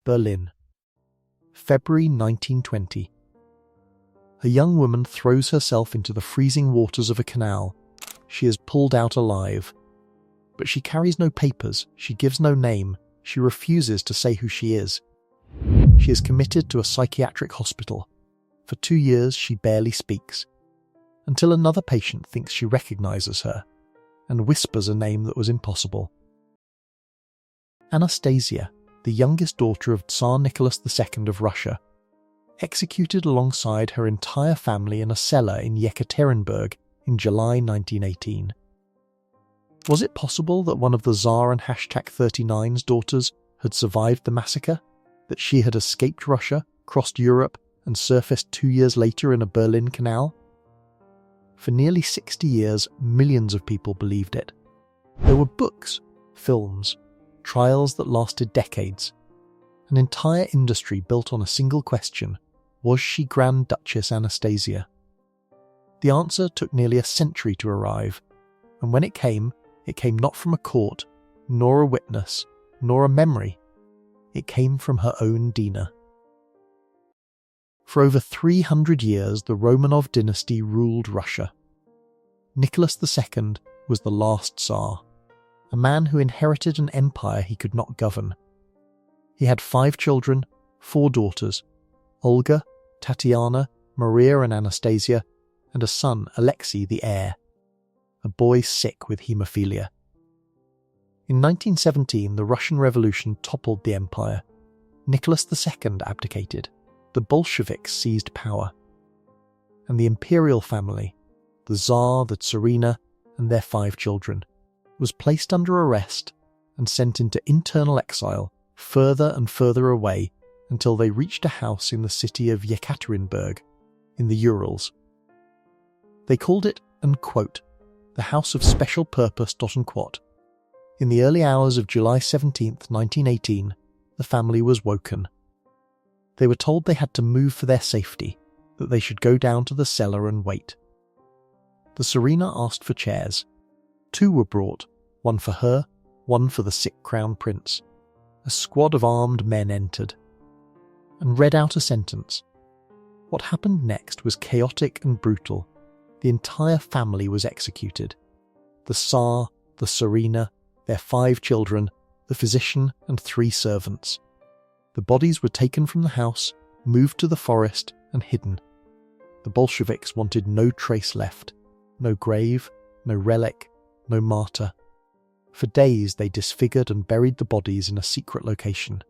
Berlin. February 1920. A young woman throws herself into the freezing waters of a canal. She is pulled out alive. But she carries no papers, she gives no name, she refuses to say who she is. She is committed to a psychiatric hospital. For 2 years she barely speaks, until another patient thinks she recognizes her and whispers a name that was impossible. Anastasia, the youngest daughter of Tsar Nicholas II of Russia, executed alongside her entire family in a cellar in Yekaterinburg in July 1918. Was it possible that one of the Tsar and #39's daughters had survived the massacre? That she had escaped Russia, crossed Europe, and surfaced 2 years later in a Berlin canal? For nearly 60 years, millions of people believed it. There were books, films, trials that lasted decades. An entire industry built on a single question: was she Grand Duchess Anastasia? The answer took nearly a century to arrive, and when it came not from a court, nor a witness, nor a memory. It came from her own Dina. For over 300 years, the Romanov dynasty ruled Russia. Nicholas II was the last Tsar, a man who inherited an empire he could not govern. He had 5 children, 4 daughters, Olga, Tatiana, Maria and Anastasia, and a son, Alexei the heir, a boy sick with haemophilia. In 1917, the Russian Revolution toppled the empire. Nicholas II abdicated. The Bolsheviks seized power. And the imperial family, the Tsar, the Tsarina, and their 5 children, was placed under arrest and sent into internal exile further and further away until they reached a house in the city of Yekaterinburg, in the Urals. They called it, and quote, the House of Special Purpose, unquote. In the early hours of July 17, 1918, the family was woken. They were told they had to move for their safety, that they should go down to the cellar and wait. The Tsarina asked for chairs. 2 were brought, one for her, one for the sick crown prince. A squad of armed men entered and read out a sentence. What happened next was chaotic and brutal. The entire family was executed. The Tsar, the Tsarina, their 5 children, the physician and 3 servants. The bodies were taken from the house, moved to the forest and hidden. The Bolsheviks wanted no trace left, no grave, no relic, no martyr. For days they disfigured and buried the bodies in a secret location.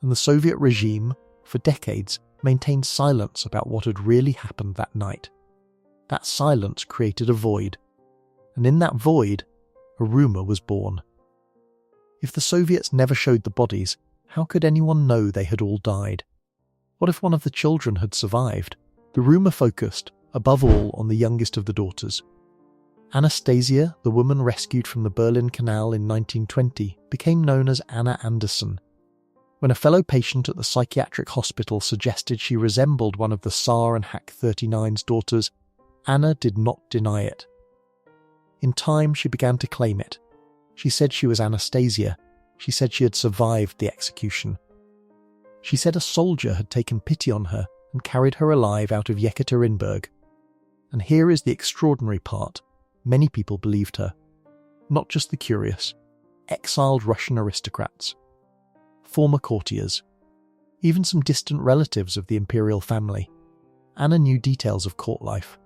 And the Soviet regime, for decades, maintained silence about what had really happened that night. That silence created a void, and in that void, a rumour was born. If the Soviets never showed the bodies, how could anyone know they had all died? What if one of the children had survived? The rumour focused, above all, on the youngest of the daughters. Anastasia, the woman rescued from the Berlin Canal in 1920, became known as Anna Anderson. When a fellow patient at the psychiatric hospital suggested she resembled one of the Tsar and #39's daughters, Anna did not deny it. In time, she began to claim it. She said she was Anastasia. She said she had survived the execution. She said a soldier had taken pity on her and carried her alive out of Yekaterinburg. And here is the extraordinary part. Many people believed her. Not just the curious. Exiled Russian aristocrats. Former courtiers. Even some distant relatives of the imperial family. Anna knew details of court life.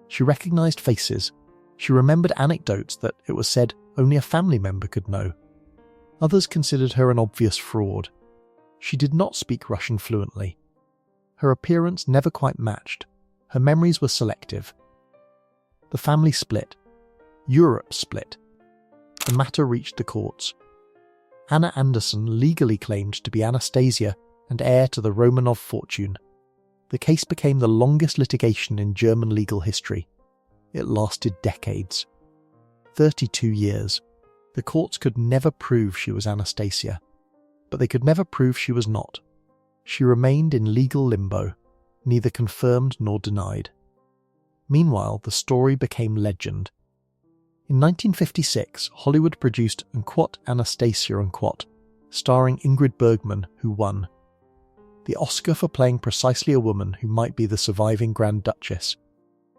She recognized faces. She remembered anecdotes that, it was said, only a family member could know. Others considered her an obvious fraud. She did not speak Russian fluently. Her appearance never quite matched. Her memories were selective. The family split. Europe split. The matter reached the courts. Anna Anderson legally claimed to be Anastasia and heir to the Romanov fortune. The case became the longest litigation in German legal history. It lasted decades. 32 years. The courts could never prove she was Anastasia, but they could never prove she was not. She remained in legal limbo, neither confirmed nor denied. Meanwhile, the story became legend. In 1956, Hollywood produced Anastasia, starring Ingrid Bergman, who won. The Oscar for playing precisely a woman who might be the surviving Grand Duchess.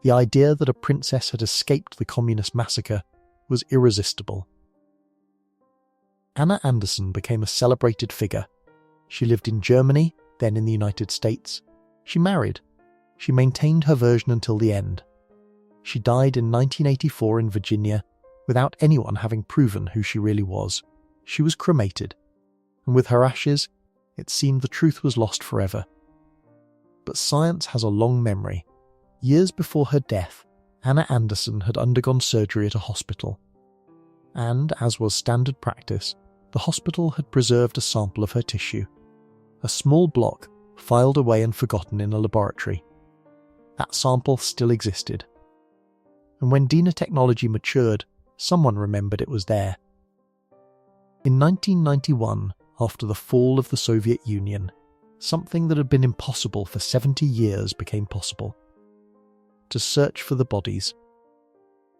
The idea that a princess had escaped the communist massacre was irresistible. Anna Anderson became a celebrated figure. She lived in Germany, then in the United States. She married. She maintained her version until the end. She died in 1984 in Virginia without anyone having proven who she really was. She was cremated, and with her ashes, it seemed the truth was lost forever. But science has a long memory. Years before her death, Anna Anderson had undergone surgery at a hospital. And, as was standard practice, the hospital had preserved a sample of her tissue. A small block filed away and forgotten in a laboratory. That sample still existed. And when DNA technology matured, someone remembered it was there. In 1991, after the fall of the Soviet Union, something that had been impossible for 70 years became possible. To search for the bodies.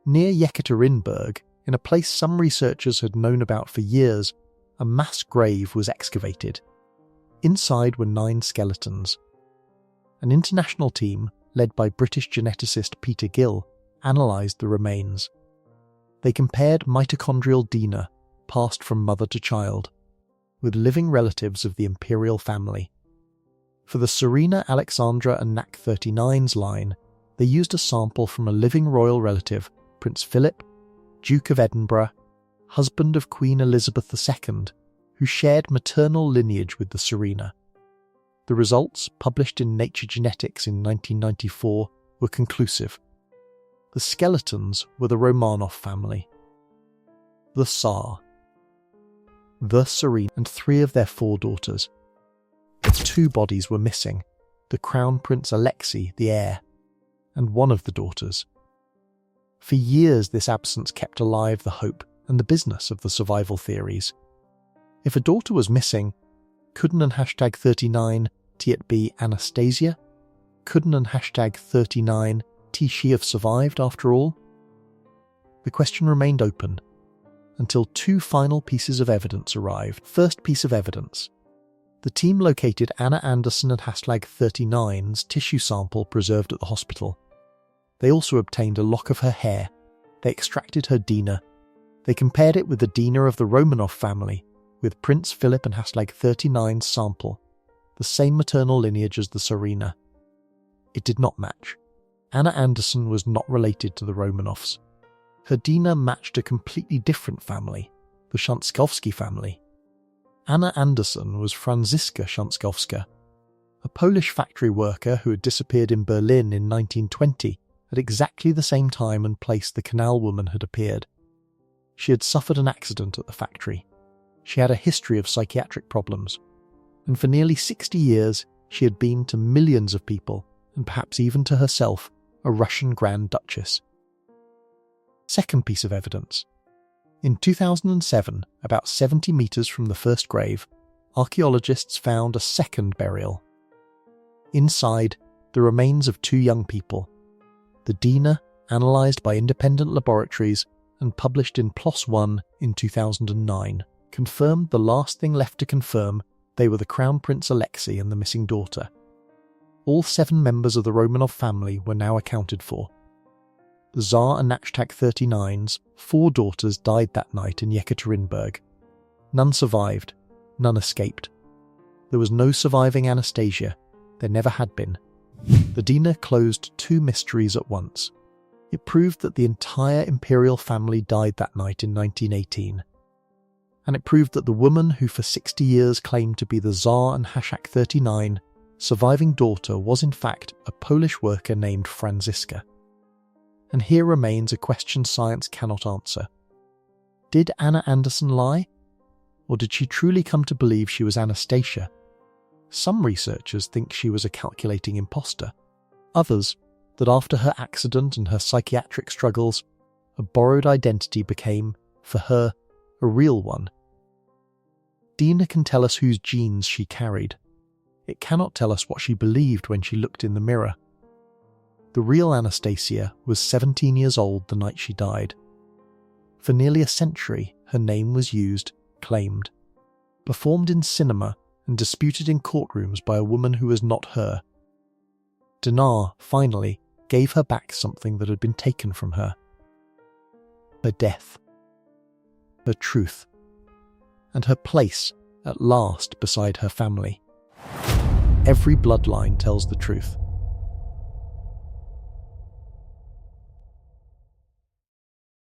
Near Yekaterinburg, in a place some researchers had known about for years, a mass grave was excavated. Inside were 9 skeletons. An international team, led by British geneticist Peter Gill, analysed the remains. They compared mitochondrial DNA, passed from mother to child, with living relatives of the imperial family. For the Serena, Alexandra and Knack 39's line, they used a sample from a living royal relative, Prince Philip, Duke of Edinburgh, husband of Queen Elizabeth II, who shared maternal lineage with the Serena. The results, published in Nature Genetics in 1994, were conclusive. The skeletons were the Romanov family. The Tsar, the Serena, and 3 of their 4 daughters. But 2 bodies were missing, the Crown Prince Alexei, the heir, and one of the daughters. For years this absence kept alive the hope and the business of the survival theories. If a daughter was missing, couldn't an #39 it be Anastasia? Couldn't an #39 she have survived after all? The question remained open, until 2 final pieces of evidence arrived. First piece of evidence. The team located Anna Anderson and #39's tissue sample preserved at the hospital. They also obtained a lock of her hair. They extracted her DNA. They compared it with the DNA of the Romanov family, with Prince Philip and #39's sample, the same maternal lineage as the Serena. It did not match. Anna Anderson was not related to the Romanovs. Her DNA matched a completely different family, the Shanskowski family. Anna Anderson was Franziska Shanskowska, a Polish factory worker who had disappeared in Berlin in 1920 at exactly the same time and place the canal woman had appeared. She had suffered an accident at the factory. She had a history of psychiatric problems, and for nearly 60 years she had been to millions of people, and perhaps even to herself, a Russian Grand Duchess. Second piece of evidence. In 2007, about 70 metres from the first grave, archaeologists found a second burial. Inside, the remains of 2 young people. The DNA, analysed by independent laboratories and published in PLOS ONE in 2009, confirmed the last thing left to confirm: they were the Crown Prince Alexei and the missing daughter. All 7 members of the Romanov family were now accounted for. The Tsar and #39's 4 daughters died that night in Yekaterinburg. None survived, none escaped. There was no surviving Anastasia. There never had been. The DNA closed 2 mysteries at once. It proved that the entire imperial family died that night in 1918. And it proved that the woman who for 60 years claimed to be the Tsar and #39 surviving daughter was in fact a Polish worker named Franziska. And here remains a question science cannot answer. Did Anna Anderson lie? Or did she truly come to believe she was Anastasia? Some researchers think she was a calculating impostor. Others, that after her accident and her psychiatric struggles, a borrowed identity became, for her, a real one. DNA can tell us whose genes she carried. It cannot tell us what she believed when she looked in the mirror. The real Anastasia was 17 years old the night she died. For nearly a century, her name was used, claimed. performed in cinema and disputed in courtrooms by a woman who was not her. Dinar, finally, gave her back something that had been taken from her. Her death. Her truth. And her place, at last, beside her family. Every bloodline tells the truth.